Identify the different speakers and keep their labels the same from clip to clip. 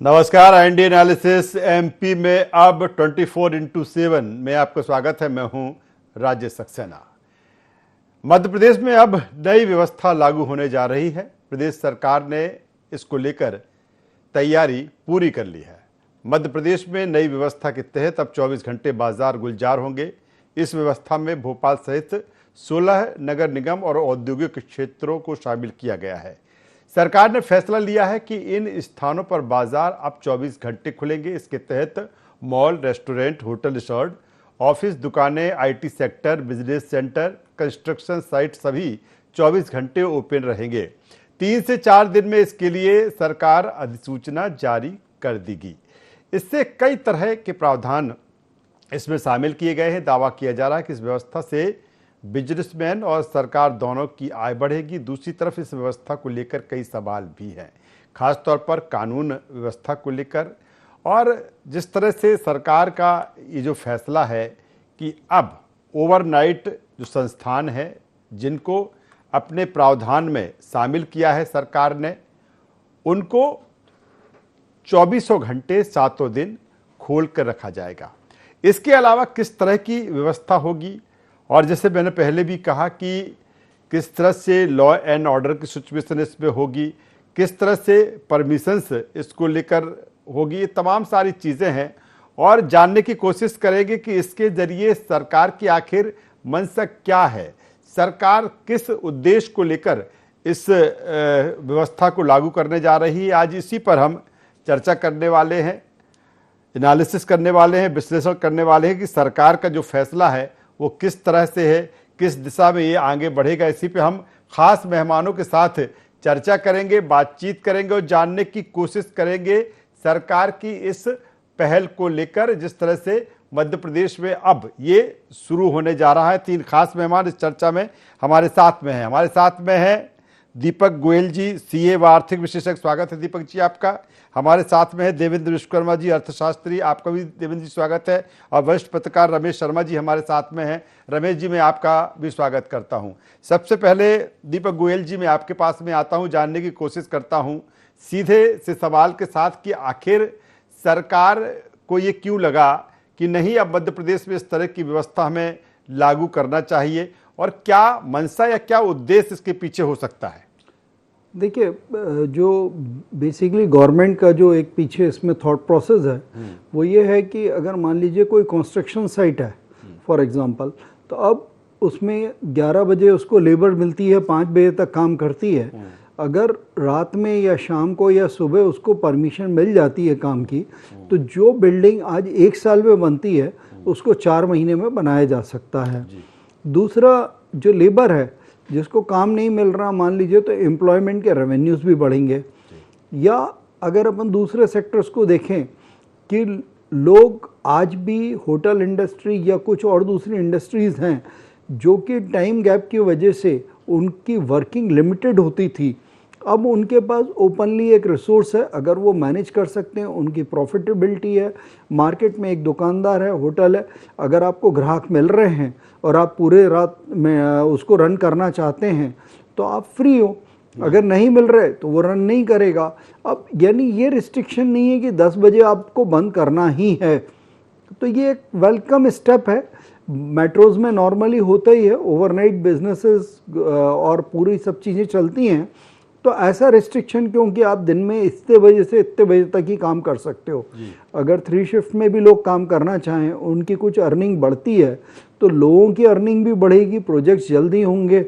Speaker 1: नमस्कार। IND analysis MP में अब 24x7 में आपका स्वागत है। मैं हूं राजेश सक्सेना। मध्य प्रदेश में अब नई व्यवस्था लागू होने जा रही है। प्रदेश सरकार ने इसको लेकर तैयारी पूरी कर ली है। मध्य प्रदेश में नई व्यवस्था के तहत अब 24 घंटे बाजार गुलजार होंगे। इस व्यवस्था में भोपाल सहित 16 नगर निगम और औद्योगिक क्षेत्रों को शामिल किया गया है। सरकार ने फैसला लिया है कि इन स्थानों पर बाजार अब 24 घंटे खुलेंगे। इसके तहत mall, restaurant, hotel, resort, office, दुकानें, IT sector, business centre, construction site सभी 24 घंटे ओपन रहेंगे। 3 से 4 दिन में इसके लिए सरकार अधिसूचना जारी कर देगी। इससे कई तरह के प्रावधान इसमें शामिल किए गए हैं। दावा किया जा रहा है कि इस व्यवस्था से बिजनेसमैन और सरकार दोनों की आय बढ़ेगी। दूसरी तरफ इस व्यवस्था को लेकर कई सवाल भी हैं, खासतौर पर कानून व्यवस्था को लेकर। और जिस तरह से सरकार का ये जो फैसला है कि अब ओवरनाइट जो संस्थान है जिनको अपने प्रावधान में शामिल किया है सरकार ने, उनको 24 घंटे 7 दिन खोल कर रखा जाएगा। इसके अलावा किस तरह की व्यवस्था होगी, और जैसे मैंने पहले भी कहा कि किस तरह से लॉ एंड ऑर्डर की सिचुएशन इसमें होगी, किस तरह से परमिशंस इसको लेकर होगी, ये तमाम सारी चीज़ें हैं। और जानने की कोशिश करेंगे कि इसके ज़रिए सरकार की आखिर मंशा क्या है, सरकार किस उद्देश्य को लेकर इस व्यवस्था को लागू करने जा रही है। आज इसी पर हम चर्चा करने वाले हैं, एनालिसिस करने वाले हैं, विश्लेषण करने वाले हैं कि सरकार का जो फैसला है वो किस तरह से है, किस दिशा में ये आगे बढ़ेगा। इसी पे हम खास मेहमानों के साथ चर्चा करेंगे, बातचीत करेंगे और जानने की कोशिश करेंगे सरकार की इस पहल को लेकर, जिस तरह से मध्य प्रदेश में अब ये शुरू होने जा रहा है। 3 खास मेहमान इस चर्चा में हमारे साथ में हैं। हमारे साथ में हैं दीपक गोयल जी, सीए व आर्थिक विशेषज्ञ। स्वागत है दीपक जी आपका। हमारे साथ में है देवेंद्र विश्वकर्मा जी, अर्थशास्त्री। आपका भी देवेंद्र जी स्वागत है। और वरिष्ठ पत्रकार रमेश शर्मा जी हमारे साथ में हैं। रमेश जी, मैं आपका भी स्वागत करता हूं। सबसे पहले दीपक गोयल जी, मैं आपके पास में आता हूं, जानने की कोशिश करता हूं सीधे से सवाल के साथ कि आखिर सरकार को ये क्यों लगा कि नहीं, अब मध्य प्रदेश में इस तरह की व्यवस्था हमें लागू करना चाहिए, और क्या मंशा या क्या उद्देश्य इसके पीछे हो सकता है?
Speaker 2: देखिए, जो बेसिकली गवर्नमेंट का जो एक पीछे इसमें थॉट प्रोसेस है वो ये है कि अगर मान लीजिए कोई कंस्ट्रक्शन साइट है फॉर एग्जांपल, तो अब उसमें 11 बजे उसको लेबर मिलती है, 5 बजे तक काम करती है। अगर रात में या शाम को या सुबह उसको परमिशन मिल जाती है काम की, तो जो बिल्डिंग आज 1 साल में बनती है उसको 4 महीने में बनाया जा सकता है। दूसरा, जो लेबर है जिसको काम नहीं मिल रहा, मान लीजिए, तो एम्प्लॉयमेंट के रेवेन्यूज़ भी बढ़ेंगे। या अगर अपन दूसरे सेक्टर्स को देखें कि लोग आज भी होटल इंडस्ट्री या कुछ और दूसरी इंडस्ट्रीज़ हैं जो कि टाइम गैप की वजह से उनकी वर्किंग लिमिटेड होती थी, अब उनके पास ओपनली एक रिसोर्स है। अगर वो मैनेज कर सकते हैं, उनकी प्रॉफिटेबिलिटी है, मार्केट में एक दुकानदार है, होटल है, अगर आपको ग्राहक मिल रहे हैं और आप पूरे रात में उसको रन करना चाहते हैं तो आप फ्री हो। अगर नहीं मिल रहे तो वो रन नहीं करेगा। अब यानी ये रिस्ट्रिक्शन नहीं है कि 10 बजे आपको बंद करना ही है। तो ये एक वेलकम स्टेप है। मेट्रोज़ में नॉर्मली होता ही है, ओवरनाइट बिजनेसेस और पूरी सब चीज़ें चलती हैं। तो ऐसा रिस्ट्रिक्शन क्योंकि आप दिन में इतने बजे से इतने बजे तक ही काम कर सकते हो। अगर 3 शिफ्ट में भी लोग काम करना चाहें, उनकी कुछ अर्निंग बढ़ती है तो लोगों की अर्निंग भी बढ़ेगी, प्रोजेक्ट्स जल्दी होंगे,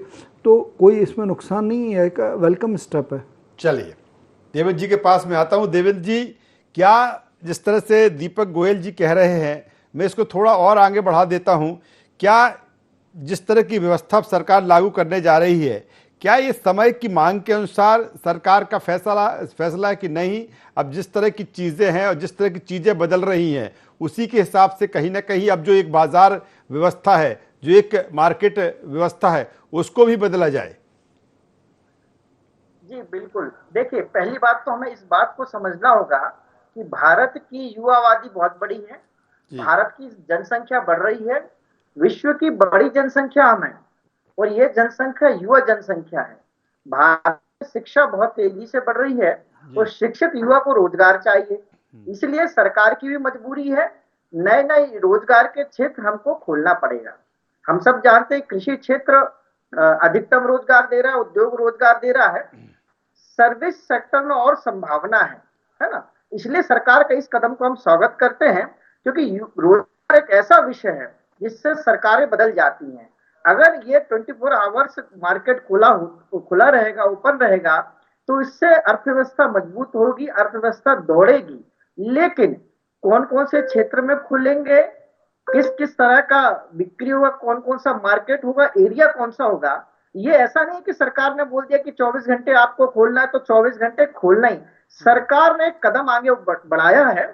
Speaker 2: तो कोई इसमें नुकसान नहीं है। एक वेलकम स्टेप है।
Speaker 1: चलिए देवेंद्र जी के पास में आता हूं। देवेंद्र जी, क्या जिस तरह से दीपक गोयल जी कह रहे हैं, मैं इसको थोड़ा और आगे बढ़ा देता हूं, क्या जिस तरह की व्यवस्था सरकार लागू करने जा रही है, क्या ये समय की मांग के अनुसार सरकार का फैसला है कि नहीं, अब जिस तरह की चीज़ें हैं और जिस तरह की चीज़ें बदल रही हैं उसी के हिसाब से कहीं ना कहीं अब जो एक बाजार व्यवस्था है, जो एक मार्केट व्यवस्था है, उसको भी बदला जाए?
Speaker 3: जी बिल्कुल। देखिए, पहली बात तो हमें इस बात को समझना होगा कि भारत की युवा आबादी बहुत बड़ी है। भारत की जनसंख्या बढ़ रही है, विश्व की बड़ी जनसंख्या हम है, और ये जनसंख्या युवा जनसंख्या है। भारत में शिक्षा बहुत तेजी से बढ़ रही है, और शिक्षित युवा को रोजगार चाहिए। इसलिए सरकार की भी मजबूरी है, नए नए रोजगार के क्षेत्र हमको खोलना पड़ेगा। हम सब जानते हैं कृषि क्षेत्र अधिकतम रोजगार दे रहा है, उद्योग रोजगार दे रहा है, सर्विस सेक्टर में और संभावना है ना। इसलिए सरकार के इस कदम को हम स्वागत करते हैं, क्योंकि रोजगार एक ऐसा विषय है जिससे सरकारें बदल जाती हैं। अगर ये 24 आवर्स मार्केट खुला रहेगा, ओपन रहेगा, तो इससे अर्थव्यवस्था मजबूत होगी, अर्थव्यवस्था दौड़ेगी। लेकिन कौन कौन से क्षेत्र में खुलेंगे, किस किस तरह का बिक्री होगा, कौन कौन सा मार्केट होगा, एरिया कौन सा होगा, ये ऐसा नहीं कि सरकार ने बोल दिया कि 24 घंटे आपको खोलना है तो 24 घंटे खोलना ही। सरकार ने कदम आगे बढ़ाया है,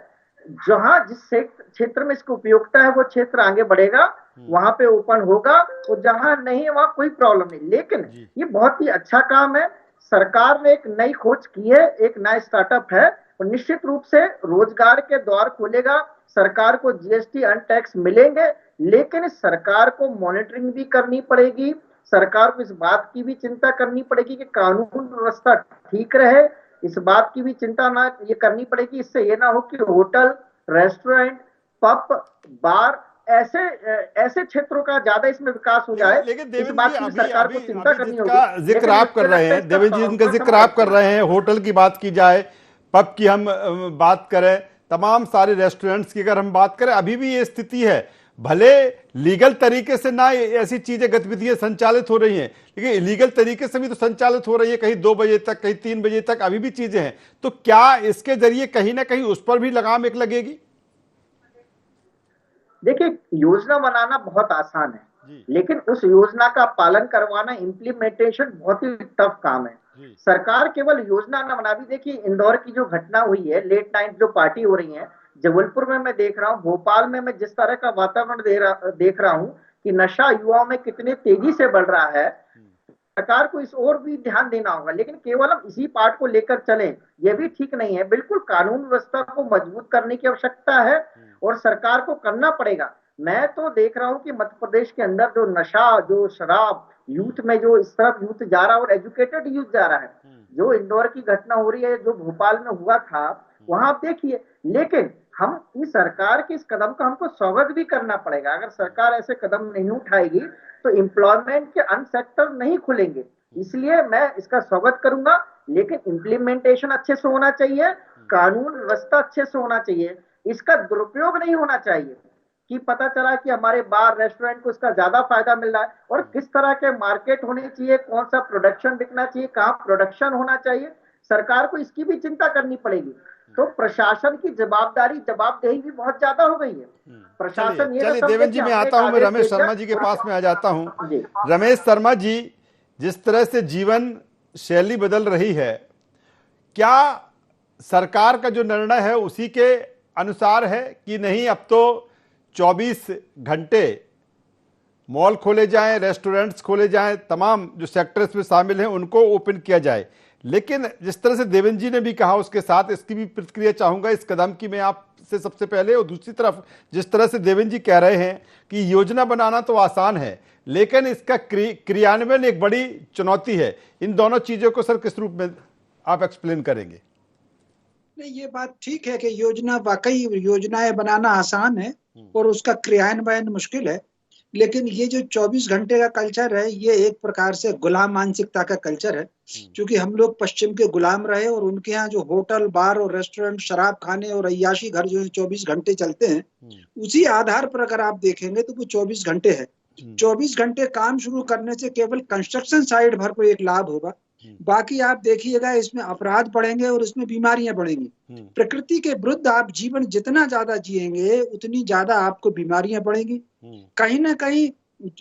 Speaker 3: जहां जिस क्षेत्र में इसकी उपयोगिता है वो क्षेत्र आगे बढ़ेगा, वहां पे ओपन होगा, और जहां नहीं है वहां कोई प्रॉब्लम नहीं। लेकिन ये बहुत ही अच्छा काम है, सरकार ने एक नई खोज की है, एक नया स्टार्टअप है, और निश्चित रूप से रोजगार के द्वार खोलेगा। सरकार को जीएसटी अनटैक्स मिलेंगे, लेकिन सरकार को मॉनिटरिंग भी करनी पड़ेगी, सरकार को इस बात की भी चिंता करनी पड़ेगी कि कानून व्यवस्था ठीक रहे, इस बात की भी चिंता ना ये करनी पड़ेगी, इससे ये ना हो कि होटल, रेस्टोरेंट, पब, बार ऐसे क्षेत्रों का ज्यादा इसमें विकास हो जाए।
Speaker 1: लेकिन
Speaker 3: इस बात की सरकार को चिंता करनी होगी।
Speaker 1: जिक्र आप कर रहे हैं, देवेंद्र जी, इनका जिक्र आप कर रहे हैं, होटल की बात की जाए, पब की हम बात करें, तमाम सारे रेस्टोरेंट्स की अगर हम बात करें, अभी भी ये स्थिति है। भले लीगल तरीके से ना ऐसी चीजें गतिविधियां संचालित हो रही हैं, लेकिन इलीगल तरीके से भी तो संचालित हो रही है, कहीं 2 बजे तक, कहीं 3 बजे तक अभी भी चीजें हैं। तो क्या इसके जरिए कहीं ना कहीं उस पर भी लगाम एक लगेगी?
Speaker 3: देखिए, योजना बनाना बहुत आसान है, लेकिन उस योजना का पालन करवाना, इम्प्लीमेंटेशन बहुत ही टफ काम है। सरकार केवल योजना न बना, भी देखिए इंदौर की जो घटना हुई है, लेट नाइट जो पार्टी हो रही है, जबलपुर में मैं देख रहा हूँ, भोपाल में मैं जिस तरह का वातावरण देख रहा हूँ कि नशा युवाओं में कितने तेजी से बढ़ रहा है, सरकार को इस ओर भी ध्यान देना होगा। लेकिन केवल हम इसी पार्ट को लेकर चले, ये भी ठीक नहीं है। बिल्कुल कानून व्यवस्था को मजबूत करने की आवश्यकता है, और सरकार को करना पड़ेगा। मैं तो देख रहा हूं कि मध्य प्रदेश के अंदर जो नशा, जो शराब, यूथ में जो इस तरफ यूथ जा रहा है, और एजुकेटेड यूथ जा रहा है, जो इंदौर की घटना हो रही है, जो भोपाल में हुआ था, वहां आप देखिए। लेकिन हम इस सरकार के इस कदम का हमको स्वागत भी करना पड़ेगा। अगर सरकार ऐसे कदम नहीं उठाएगी तो एम्प्लॉयमेंट के अन्य सेक्टर नहीं खुलेंगे। इसलिए मैं इसका स्वागत करूंगा, लेकिन इम्प्लीमेंटेशन अच्छे से होना चाहिए, कानून व्यवस्था अच्छे से होना चाहिए, इसका दुरुपयोग नहीं होना चाहिए कि पता चला कि हमारे बार रेस्टोरेंट को इसका ज्यादा फायदा मिल रहा है। और किस तरह के मार्केट होने चाहिए, कौन सा प्रोडक्शन बिकना चाहिए, कहाँ प्रोडक्शन होना चाहिए, सरकार को इसकी भी चिंता करनी पड़ेगी। तो प्रशासन की जवाबदेही भी बहुत ज्यादा हो गई है। प्रशासन ये
Speaker 1: चलिए देवेंद्र जी, मैं आता हूं, मैं रमेश शर्मा जी के पास में आ जाता हूं। रमेश शर्मा जी, जिस तरह से जीवन शैली बदल रही है, क्या सरकार का जो निर्णय है उसी के अनुसार है कि नहीं अब तो 24 घंटे मॉल खोले जाएं, रेस्टोरेंट्स खोले जाएं, तमाम जो सेक्टर्स में शामिल हैं उनको ओपन किया जाए? लेकिन जिस तरह से देवेंद्र जी ने भी कहा, उसके साथ इसकी भी प्रतिक्रिया चाहूंगा इस कदम की मैं आपसे सबसे पहले। और दूसरी तरफ जिस तरह से देवेंद्र जी कह रहे हैं कि योजना बनाना तो आसान है, लेकिन इसका क्रियान्वयन एक बड़ी चुनौती है। इन दोनों चीजों को सर किस रूप में आप एक्सप्लेन करेंगे?
Speaker 4: नहीं, ये बात ठीक है कि योजना, वाकई योजनाएं बनाना आसान है और उसका क्रियान्वयन मुश्किल है। लेकिन ये जो 24 घंटे का कल्चर है, ये एक प्रकार से गुलाम मानसिकता का कल्चर है। क्योंकि हम लोग पश्चिम के गुलाम रहे, और उनके यहाँ जो होटल, बार और रेस्टोरेंट, शराब खाने और अय्याशी घर जो है 24 घंटे चलते हैं, उसी आधार पर अगर आप देखेंगे तो वो 24 घंटे है। 24 घंटे काम शुरू करने से केवल कंस्ट्रक्शन साइड भर को एक लाभ होगा, बाकी आप देखिएगा इसमें अपराध बढ़ेंगे और इसमें बीमारियां बढ़ेंगी। प्रकृति के विरुद्ध आप जीवन जितना ज्यादा जिएंगे, उतनी ज्यादा आपको बीमारियां बढ़ेंगी। कहीं ना कहीं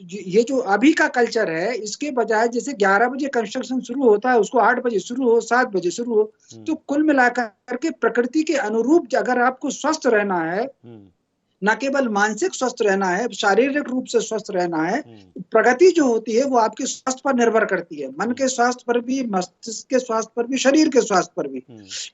Speaker 4: ये जो अभी का कल्चर है, इसके बजाय जैसे 11 बजे कंस्ट्रक्शन शुरू होता है, उसको 8 बजे शुरू हो, 7 बजे शुरू हो, तो कुल मिलाकर के प्रकृति के अनुरूप अगर आपको स्वस्थ रहना है, न केवल मानसिक स्वस्थ रहना है, शारीरिक रूप से स्वस्थ रहना है, प्रगति जो होती है वो आपके स्वास्थ्य पर निर्भर करती है, मन के स्वास्थ्य पर भी, मस्तिष्क के स्वास्थ्य पर भी, शरीर के स्वास्थ्य पर भी।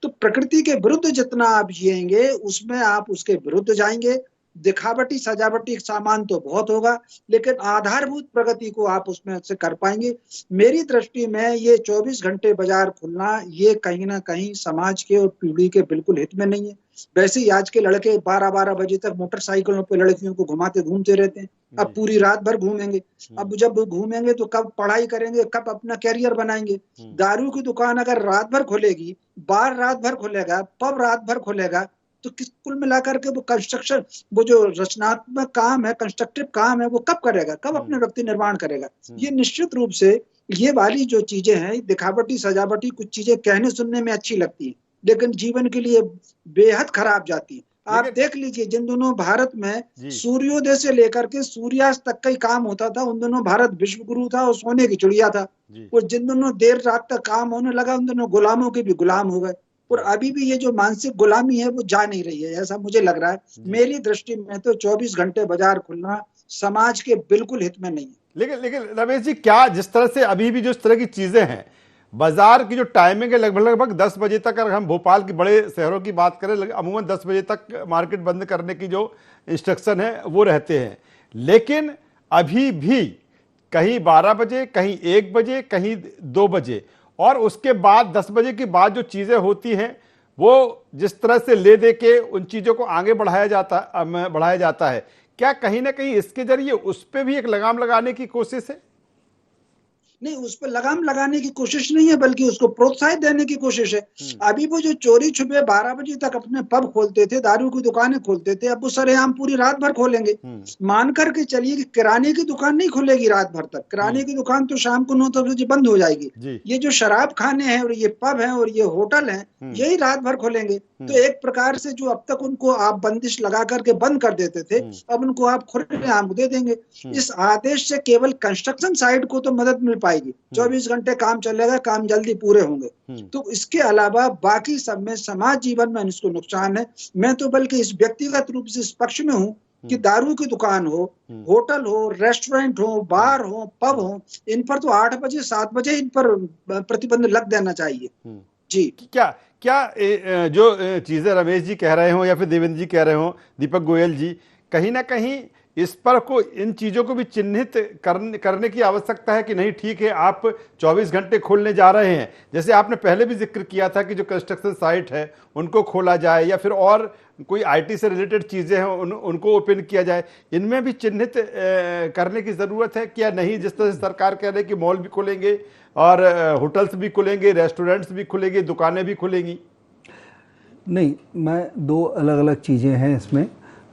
Speaker 4: तो प्रकृति के विरुद्ध जितना आप जिएंगे, उसमें आप उसके विरुद्ध जाएंगे, दिखावटी सजावटी सामान तो बहुत होगा, लेकिन आधारभूत प्रगति को आप उसमें से कर पाएंगे। मेरी दृष्टि में ये 24 घंटे बाजार खुलना ये कहीं ना कहीं समाज के और पीढ़ी के बिल्कुल हित में नहीं है। वैसे ही आज के लड़के 12-12 बजे तक मोटरसाइकिलों पे लड़कियों को घुमाते घूमते रहते हैं। अब पूरी रात भर घूमेंगे। अब जब घूमेंगे तो कब पढ़ाई करेंगे, कब अपना कैरियर बनाएंगे। दारू की दुकान अगर रात भर खुलेगी, बार रात भर खुलेगा, पब रात भर खुलेगा, तो किस कुल मिलाकर के वो कंस्ट्रक्शन, वो जो रचनात्मक काम है, कंस्ट्रक्टिव काम है, वो कब करेगा, कब अपने व्यक्ति निर्माण करेगा। ये निश्चित रूप से ये वाली जो चीजें हैं, दिखावटी सजावटी कुछ चीजें कहने सुनने में अच्छी लगती है, लेकिन जीवन के लिए बेहद खराब जाती है। आप देख लीजिए, जिन दोनों भारत में सूर्योदय से लेकर के सूर्यास्त तक का ही काम होता था, उन दोनों भारत विश्व गुरु था और सोने की चिड़िया था। और जिन दोनों देर रात तक काम होने लगा, उन दोनों गुलामों के भी गुलाम हो गए। और अभी भी ये जो मानसिक गुलामी है वो जा नहीं रही है, ऐसा मुझे लग रहा है। मेरी दृष्टि में तो 24 घंटे बाजार खुलना समाज के बिल्कुल हित में नहीं है।
Speaker 1: लेकिन रमेश जी, क्या जिस तरह से अभी भी जो इस तरह की चीजें हैं, बाजार की जो टाइमिंग है लगभग 10 बजे तक, अगर हम भोपाल के बड़े शहरों की बात करें, अमूमन 10 बजे तक मार्केट बंद करने की जो इंस्ट्रक्शन है वो रहते हैं, लेकिन अभी भी कहीं 12 बजे, कहीं 1 बजे, कहीं 2 बजे, और उसके बाद 10 बजे के बाद जो चीजें होती हैं वो जिस तरह से ले दे के उन चीजों को आगे बढ़ाया जाता है, क्या कहीं ना कहीं इसके जरिए उस पर भी एक लगाम लगाने की कोशिश है?
Speaker 4: नहीं, उस पर लगाम लगाने की कोशिश नहीं है, बल्कि उसको प्रोत्साहित देने की कोशिश है। अभी वो जो चोरी छुपे 12 बजे तक अपने पब खोलते थे, दारू की दुकानें खोलते थे, अब वो सरेआम पूरी रात भर खोलेंगे। मान करके चलिए कि किराने की दुकान नहीं खुलेगी रात भर तक, किराने की दुकान तो शाम को 9 बजे बंद हो जाएगी। ये जो शराब खाने हैं और ये पब हैं और ये होटल हैं, यही रात भर खोलेंगे। तो एक प्रकार से जो अब तक उनको आप बंदिश लगा करके बंद कर देते थे, अब उनको आप खुलेआम दे देंगे। इस आदेश से केवल कंस्ट्रक्शन साइट को तो मदद मिल पाएगी, 24 घंटे काम चलेगा, काम जल्दी पूरे होंगे। तो इसके अलावा बाकी सब में, समाज जीवन में इसको नुकसान है। मैं तो बल्कि इस व्यक्तिगत रूप से इस पक्ष में हूँ कि दारू की दुकान हो, होटल हो, रेस्टोरेंट हो, बार हो, पब हो, इन पर तो 8 बजे 7 बजे इन पर प्रतिबंध लग देना चाहिए। जी,
Speaker 1: क्या जो चीजें रमेश जी कह रहे हो या फिर देवेंद्र जी कह रहे हो, दीपक गोयल जी, कहीं ना कहीं इस पर को इन चीजों को भी चिन्हित करने की आवश्यकता है कि नहीं, ठीक है आप 24 घंटे खोलने जा रहे हैं, जैसे आपने पहले भी जिक्र किया था कि जो कंस्ट्रक्शन साइट है उनको खोला जाए, या फिर और कोई आईटी से रिलेटेड चीजें हैं उनको ओपन किया जाए, इनमें भी चिन्हित करने की जरूरत है क्या नहीं? जिस तरह से सरकार कह रही है कि मॉल भी खुलेंगे और होटल्स भी खुलेंगे, रेस्टोरेंट्स भी खुलेंगे, दुकानें भी खुलेंगी।
Speaker 2: नहीं, मैं दो अलग अलग चीज़ें हैं इसमें।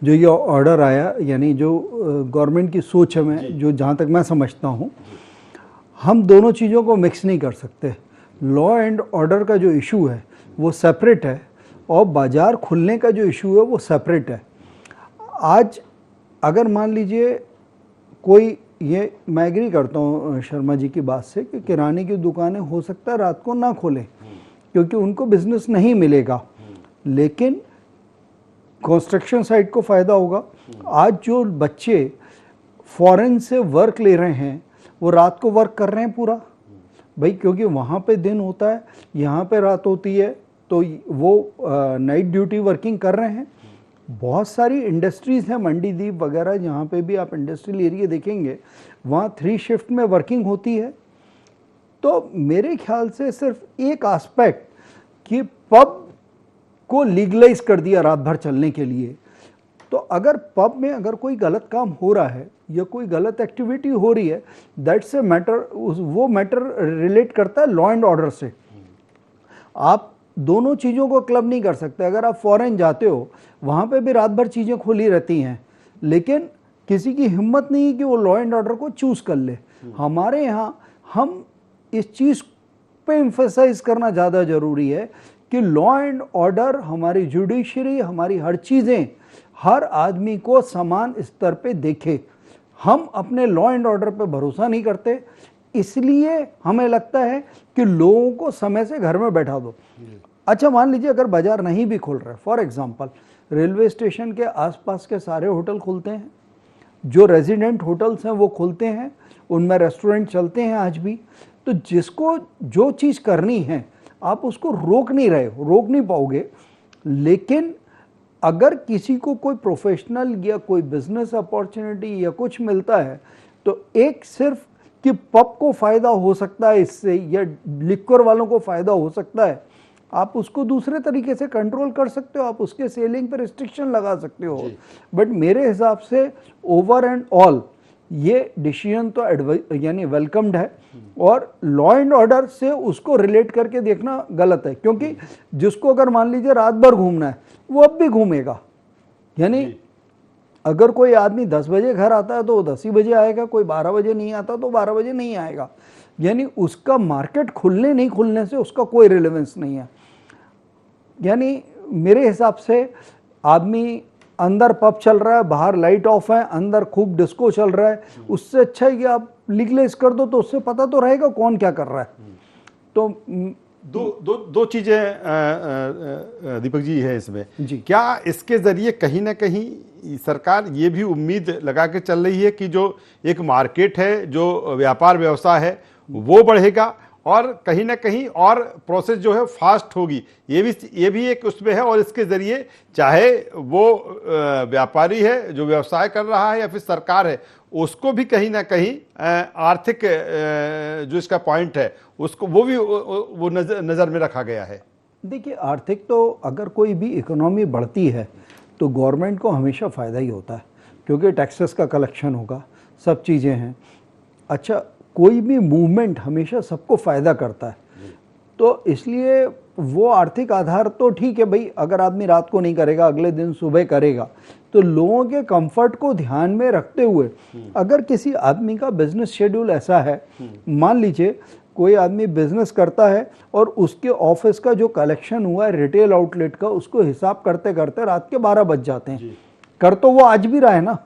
Speaker 2: जो ये ऑर्डर आया, यानी जो गवर्नमेंट की सोच है, मैं जो जहाँ तक मैं समझता हूँ, हम दोनों चीज़ों को मिक्स नहीं कर सकते। लॉ एंड ऑर्डर का जो इशू है वो सेपरेट है और बाज़ार खुलने का जो इशू है वो सेपरेट है। आज अगर मान लीजिए कोई, ये मैं एग्री करता हूँ शर्मा जी की बात से कि किराने की दुकानें हो सकता है रात को ना खोलें क्योंकि उनको बिजनेस नहीं मिलेगा, लेकिन कंस्ट्रक्शन साइट को फ़ायदा होगा। आज जो बच्चे फॉरेन से वर्क ले रहे हैं वो रात को वर्क कर रहे हैं पूरा भाई, क्योंकि वहाँ पे दिन होता है, यहाँ पे रात होती है, तो वो नाइट ड्यूटी वर्किंग कर रहे हैं। बहुत सारी इंडस्ट्रीज़ हैं, मंडीदीप वगैरह, जहाँ पे भी आप इंडस्ट्रियल एरिया देखेंगे वहाँ 3 शिफ्ट में वर्किंग होती है। तो मेरे ख्याल से सिर्फ एक एस्पेक्ट कि पब को लीगलाइज कर दिया रात भर चलने के लिए, तो अगर पब में अगर कोई गलत काम हो रहा है या कोई गलत एक्टिविटी हो रही है, दैट्स ए मैटर, वो मैटर रिलेट करता है लॉ एंड ऑर्डर से। आप दोनों चीज़ों को क्लब नहीं कर सकते। अगर आप फॉरेन जाते हो वहाँ पे भी रात भर चीज़ें खुली रहती हैं, लेकिन किसी की हिम्मत नहीं है कि वो लॉ एंड ऑर्डर को चूज़ कर ले। हमारे यहाँ हम इस चीज़ पे एम्फसाइज करना ज़्यादा ज़रूरी है कि लॉ एंड ऑर्डर, हमारी जुडिशरी, हमारी हर चीज़ें हर आदमी को समान स्तर पे देखे। हम अपने लॉ एंड ऑर्डर पे भरोसा नहीं करते, इसलिए हमें लगता है कि लोगों को समय से घर में बैठा दो। अच्छा, मान लीजिए अगर बाजार नहीं भी खुल रहा है, फॉर एग्जांपल रेलवे स्टेशन के आसपास के सारे होटल खुलते हैं, जो रेजिडेंट होटल्स हैं वो खुलते हैं, उनमें रेस्टोरेंट चलते हैं आज भी। तो जिसको जो चीज़ करनी है आप उसको रोक नहीं रहे हो, रोक नहीं पाओगे, लेकिन अगर किसी को कोई प्रोफेशनल या कोई बिजनेस अपॉर्चुनिटी या कुछ मिलता है तो एक सिर्फ कि पब को फ़ायदा हो सकता है इससे या लिक्वर वालों को फ़ायदा हो सकता है, आप उसको दूसरे तरीके से कंट्रोल कर सकते हो, आप उसके सेलिंग पर रिस्ट्रिक्शन लगा सकते हो। बट मेरे हिसाब से ओवर एंड ऑल ये डिसीजन तो यानी वेलकम्ड है, और लॉ एंड ऑर्डर से उसको रिलेट करके देखना गलत है, क्योंकि जिसको अगर मान लीजिए रात भर घूमना है वो अब भी घूमेगा। यानी अगर कोई आदमी 10 बजे घर आता है तो वो 10 ही बजे आएगा, कोई 12 बजे नहीं आता तो 12 बजे नहीं आएगा। यानी उसका मार्केट खुलने नहीं खुलने से उसका कोई रिलेवेंस नहीं है। यानी मेरे हिसाब से आदमी अंदर पब चल रहा है, बाहर लाइट ऑफ है, अंदर खूब डिस्को चल रहा है, उससे अच्छा है कि आप लीगलाइज कर दो, तो उससे पता तो रहेगा कौन क्या कर रहा है। तो
Speaker 1: दो चीजें दीपक जी है इसमें
Speaker 2: जी।
Speaker 1: क्या इसके जरिए कहीं ना कहीं सरकार ये भी उम्मीद लगा के चल रही है कि जो एक मार्केट है, जो व्यापार व्यवसाय है, वो बढ़ेगा और कहीं ना कहीं और प्रोसेस जो है फास्ट होगी, ये भी एक उसमें है, और इसके जरिए चाहे वो व्यापारी है जो व्यवसाय कर रहा है या फिर सरकार है, उसको भी कहीं ना कहीं आर्थिक जो इसका पॉइंट है उसको वो नजर में रखा गया है।
Speaker 2: देखिए, आर्थिक तो अगर कोई भी इकोनॉमी बढ़ती है तो गवर्नमेंट को हमेशा फ़ायदा ही होता है, क्योंकि टैक्सेस का कलेक्शन होगा, सब चीज़ें हैं। अच्छा, कोई भी मूवमेंट हमेशा सबको फ़ायदा करता है, तो इसलिए वो आर्थिक आधार तो ठीक है भाई, अगर आदमी रात को नहीं करेगा अगले दिन सुबह करेगा, तो लोगों के कंफर्ट को ध्यान में रखते हुए अगर किसी आदमी का बिजनेस शेड्यूल ऐसा है, मान लीजिए कोई आदमी बिजनेस करता है और उसके ऑफिस का जो कलेक्शन हुआ है रिटेल आउटलेट का, उसको हिसाब करते करते रात के 12 बज जाते हैं। कर तो वो आज भी रहा है ना,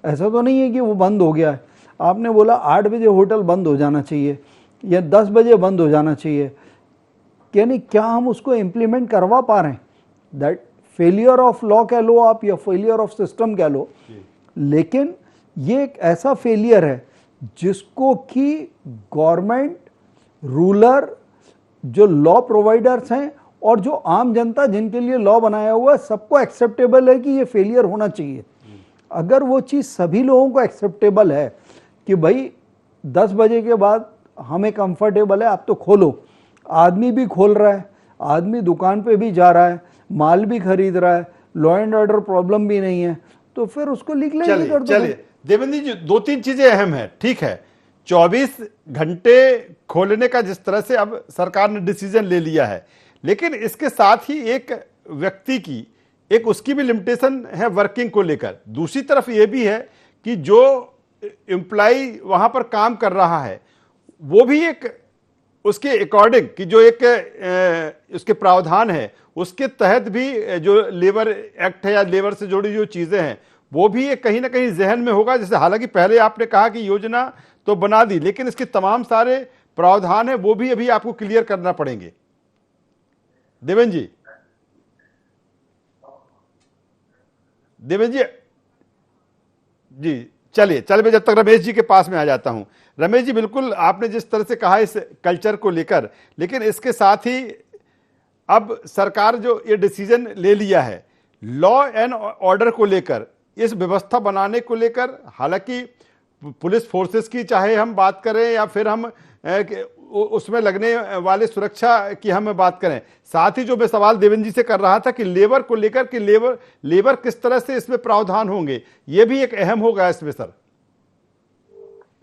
Speaker 2: ऐसा तो नहीं है कि वो बंद हो गया है। आपने बोला 8 बजे होटल बंद हो जाना चाहिए या 10 बजे बंद हो जाना चाहिए, यानी क्या हम उसको इम्प्लीमेंट करवा पा रहे हैं? दैट फेलियर ऑफ लॉ कह लो आप या फेलियर ऑफ सिस्टम कह लो, लेकिन ये एक ऐसा फेलियर है जिसको कि गवर्नमेंट, रूलर, जो लॉ प्रोवाइडर्स हैं और जो आम जनता जिनके लिए लॉ बनाया हुआ है, सबको एक्सेप्टेबल है कि ये फेलियर होना चाहिए। अगर वो चीज़ सभी लोगों को एक्सेप्टेबल है कि भाई 10 बजे के बाद हमें कंफर्टेबल है, आप तो खोलो, आदमी भी खोल रहा है, आदमी दुकान पे भी जा रहा है, माल भी खरीद रहा है, लॉ एंड ऑर्डर प्रॉब्लम भी नहीं है, तो फिर उसको लीगलाइज कर दो।
Speaker 1: चलिए देवेंद्र जी, 2-3 चीजें अहम है, ठीक है, 24 घंटे खोलने का जिस तरह से अब सरकार ने डिसीजन ले लिया है, लेकिन इसके साथ ही एक व्यक्ति की एक उसकी भी लिमिटेशन है वर्किंग को लेकर। दूसरी तरफ ये भी है कि जो एम्प्लॉय वहां पर काम कर रहा है वो भी एक उसके अकॉर्डिंग कि जो एक उसके प्रावधान है उसके तहत भी जो लेबर एक्ट है या लेबर से जुड़ी जो चीजें हैं वो भी एक कहीं ना कहीं जहन में होगा। जैसे हालांकि पहले आपने कहा कि योजना तो बना दी, लेकिन इसके तमाम सारे प्रावधान है वो भी अभी आपको क्लियर करना पड़ेंगे। देवेंद्र जी चलिए मैं जब तक रमेश जी के पास में आ जाता हूं। रमेश जी, बिल्कुल आपने जिस तरह से कहा इस कल्चर को लेकर, लेकिन इसके साथ ही अब सरकार जो ये डिसीजन ले लिया है लॉ एंड ऑर्डर को लेकर, इस व्यवस्था बनाने को लेकर, हालांकि पुलिस फोर्सेस की चाहे हम बात करें या फिर हम उसमें लगने वाले सुरक्षा की हम बात करें, साथ ही जो मैं सवाल देवेंद्र जी से कर रहा था कि लेबर को लेकर कि लेबर किस तरह से इसमें प्रावधान होंगे, ये भी एक अहम होगा इसमें। सर,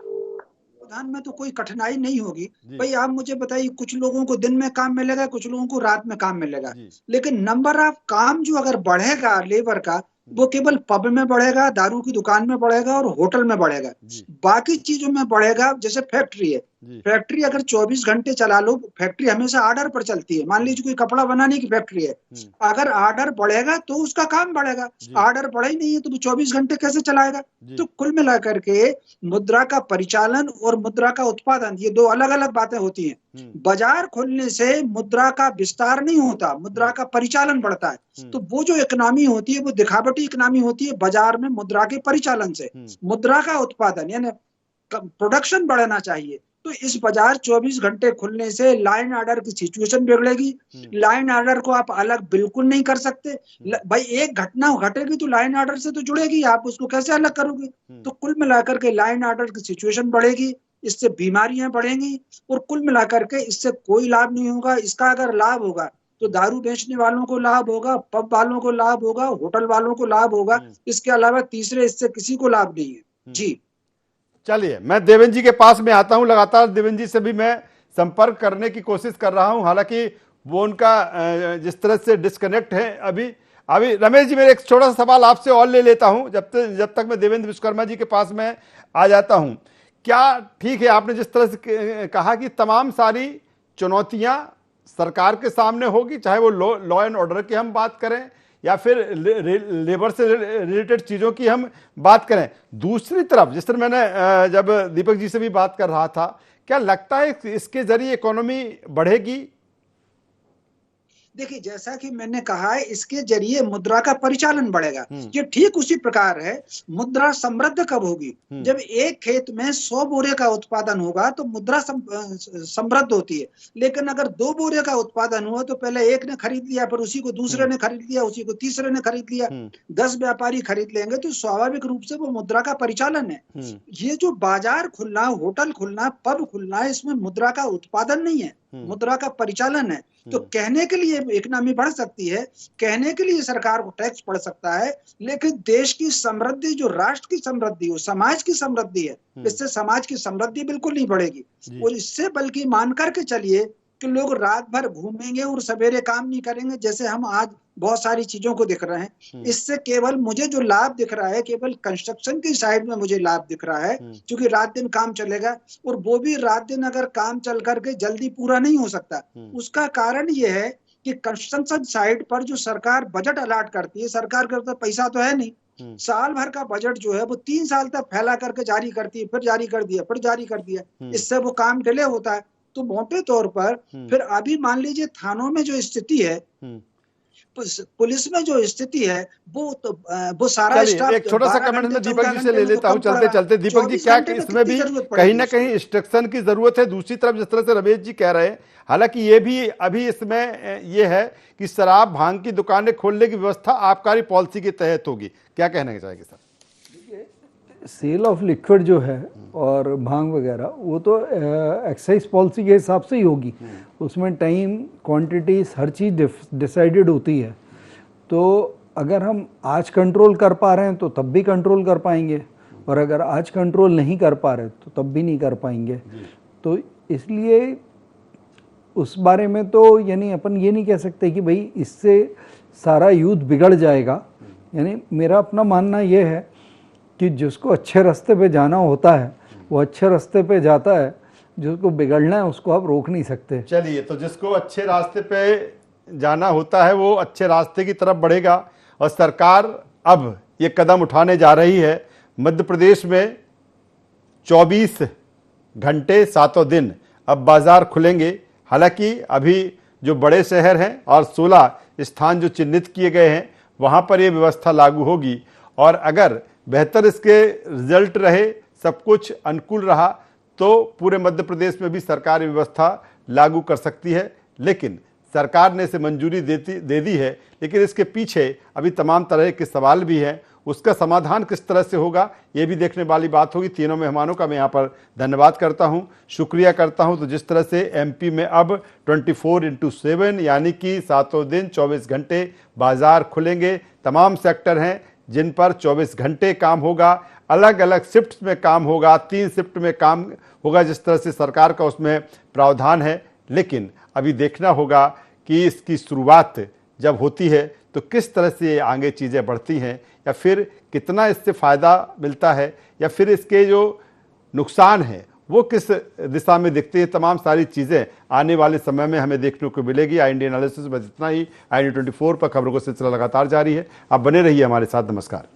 Speaker 4: प्रावधान में तो कोई कठिनाई नहीं होगी भाई। आप मुझे बताइए, कुछ लोगों को दिन में काम मिलेगा, कुछ लोगों को रात में काम मिलेगा, लेकिन नंबर ऑफ काम जो अगर बढ़ेगा लेबर का, वो केवल पब में बढ़ेगा, दारू की दुकान में बढ़ेगा और होटल में बढ़ेगा। बाकी चीजों में बढ़ेगा। जैसे फैक्ट्री है, फैक्ट्री अगर 24 घंटे चला लो, फैक्ट्री हमेशा ऑर्डर पर चलती है। मान लीजिए कोई कपड़ा बनाने की फैक्ट्री है, अगर ऑर्डर बढ़ेगा तो उसका काम बढ़ेगा, ऑर्डर बढ़ा ही नहीं है तो वो 24 घंटे कैसे चलाएगा? तो कुल मिलाकर के मुद्रा का परिचालन और मुद्रा का उत्पादन, ये दो अलग अलग बातें होती हैं। बाजार खुलने से मुद्रा का विस्तार नहीं होता, मुद्रा का परिचालन बढ़ता है। तो वो जो इकोनॉमी होती है वो दिखावटी इकोनॉमी होती है बाजार में मुद्रा के परिचालन से। मुद्रा का उत्पादन यानी प्रोडक्शन बढ़ना चाहिए, तो इस बाजार 24 घंटे खुलने से लाइन ऑर्डर की सिचुएशन बिगड़ेगी। लाइन ऑर्डर को आप अलग बिल्कुल नहीं कर सकते। भाई एक घटना घटेगी तो लाइन ऑर्डर से तो जुड़ेगी, आप उसको कैसे अलग करोगे? तो कुल मिलाकर के लाइन ऑर्डर की सिचुएशन बढ़ेगी, इससे बीमारियां बढ़ेंगी और कुल मिलाकर के इससे कोई लाभ नहीं होगा। इसका अगर लाभ होगा तो दारू बेचने वालों को लाभ होगा, पब वालों को लाभ होगा, होटल वालों को लाभ होगा, इसके अलावा तीसरे इससे किसी को लाभ नहीं है। जी
Speaker 1: चलिए, मैं देवेंद्र जी के पास में आता हूं। लगातार देवेंद्र जी से भी मैं संपर्क करने की कोशिश कर रहा हूं, हालांकि वो उनका जिस तरह से डिस्कनेक्ट है अभी अभी रमेश जी, मेरे एक छोटा सा सवाल आपसे और ले लेता हूं जब तक मैं देवेंद्र विश्वकर्मा जी के पास में आ जाता हूं। क्या ठीक है, आपने जिस तरह से कहा कि तमाम सारी चुनौतियां सरकार के सामने होगी, चाहे वो लॉ एंड ऑर्डर की हम बात करें या फिर लेबर से रिलेटेड चीज़ों की हम बात करें। दूसरी तरफ जिस तरह मैंने जब दीपक जी से भी बात कर रहा था, क्या लगता है इसके जरिए इकोनॉमी बढ़ेगी?
Speaker 4: देखिए, जैसा कि मैंने कहा है, इसके जरिए मुद्रा का परिचालन बढ़ेगा। ये ठीक उसी प्रकार है। मुद्रा समृद्ध कब होगी? जब एक खेत में 100 बोरे का उत्पादन होगा तो मुद्रा समृद्ध होती है। लेकिन अगर 2 बोरे का उत्पादन हुआ तो पहले एक ने खरीद लिया, फिर उसी को दूसरे ने खरीद लिया, उसी को तीसरे ने खरीद लिया, 10 व्यापारी खरीद लेंगे, तो स्वाभाविक रूप से वो मुद्रा का परिचालन है। ये जो बाजार खुलना, होटल खुलना, पब खुलना, इसमें मुद्रा का उत्पादन नहीं है, मुद्रा का परिचालन है। तो कहने के लिए इकोनॉमी बढ़ सकती है, कहने के लिए सरकार को टैक्स पड़ सकता है, लेकिन देश की समृद्धि, जो राष्ट्र की समृद्धि हो, समाज की समृद्धि है, इससे समाज की समृद्धि बिल्कुल नहीं बढ़ेगी। और इससे बल्कि मान करके चलिए कि लोग रात भर घूमेंगे और सवेरे काम नहीं करेंगे, जैसे हम आज बहुत सारी चीजों को दिख रहे हैं। इससे केवल मुझे जो लाभ दिख रहा है, केवल कंस्ट्रक्शन की साइड में मुझे लाभ दिख रहा है, क्योंकि रात दिन काम चलेगा, और वो भी रात दिन अगर काम चल करके जल्दी पूरा नहीं हो सकता। उसका कारण ये है कि कंस्ट्रक्शन साइड पर जो सरकार बजट अलॉट करती है, सरकार के पास पैसा तो है नहीं, साल भर का बजट जो है वो 3 साल तक फैला करके जारी करती है, फिर जारी कर दिया, फिर जारी कर दिया, इससे वो काम डिले होता है। तो मोटे तौर पर फिर अभी मान लीजिए थानों में जो स्थिति है, पुलिस में जो स्थिति है, वो सारा स्टाफ।
Speaker 1: एक छोटा सा कमेंट में दीपक जी से ले लेता हूं चलते चलते। दीपक जी, क्या इसमें भी कहीं ना कहीं इंस्ट्रक्शन की जरूरत है? दूसरी तरफ जिस तरह से रमेश जी कह रहे हैं, हालांकि ये भी अभी इसमें ये है कि शराब भांग की दुकानें खोलने की व्यवस्था आबकारी पॉलिसी के तहत होगी, क्या कहना चाहेंगे सर?
Speaker 2: सेल ऑफ लिक्विड जो है और भांग वगैरह, वो तो एक्साइज पॉलिसी के हिसाब से ही होगी। उसमें टाइम, क्वांटिटीज, हर चीज़ डिसाइडेड होती है। तो अगर हम आज कंट्रोल कर पा रहे हैं तो तब भी कंट्रोल कर पाएंगे, और अगर आज कंट्रोल नहीं कर पा रहे तो तब भी नहीं कर पाएंगे। तो इसलिए उस बारे में तो यानी अपन ये नहीं कह सकते कि भाई इससे सारा यूथ बिगड़ जाएगा। यानी मेरा अपना मानना ये है कि जिसको अच्छे रास्ते पे जाना होता है वो अच्छे रास्ते पे जाता है, जिसको बिगड़ना है उसको आप रोक नहीं सकते।
Speaker 1: चलिए, तो जिसको अच्छे रास्ते पे जाना होता है वो अच्छे रास्ते की तरफ बढ़ेगा, और सरकार अब ये कदम उठाने जा रही है। मध्य प्रदेश में 24 घंटे 7 दिन अब बाजार खुलेंगे। हालांकि अभी जो बड़े शहर हैं और 16 स्थान जो चिन्हित किए गए हैं वहां पर यह व्यवस्था लागू होगी, और अगर बेहतर इसके रिजल्ट रहे, सब कुछ अनुकूल रहा, तो पूरे मध्य प्रदेश में भी सरकार व्यवस्था लागू कर सकती है। लेकिन सरकार ने इसे मंजूरी दे दी है, लेकिन इसके पीछे अभी तमाम तरह के सवाल भी हैं। उसका समाधान किस तरह से होगा ये भी देखने वाली बात होगी। तीनों मेहमानों का मैं यहाँ पर धन्यवाद करता हूँ, शुक्रिया करता हूँ। तो जिस तरह से एमपी में अब 24/7 यानी कि 7 दिन 24 घंटे बाजार खुलेंगे। तमाम सेक्टर हैं जिन पर 24 घंटे काम होगा, अलग अलग शिफ्ट्स में काम होगा, 3 शिफ्ट में काम होगा, जिस तरह से सरकार का उसमें प्रावधान है। लेकिन अभी देखना होगा कि इसकी शुरुआत जब होती है तो किस तरह से आगे चीज़ें बढ़ती हैं, या फिर कितना इससे फ़ायदा मिलता है, या फिर इसके जो नुकसान हैं वो किस दिशा में दिखते हैं। तमाम सारी चीज़ें आने वाले समय में हमें देखने को मिलेगी। IND एनालिसिस में इतना ही। IND 24 पर खबरों का सिलसिला लगातार जारी है। आप बने रहिए हमारे साथ। नमस्कार।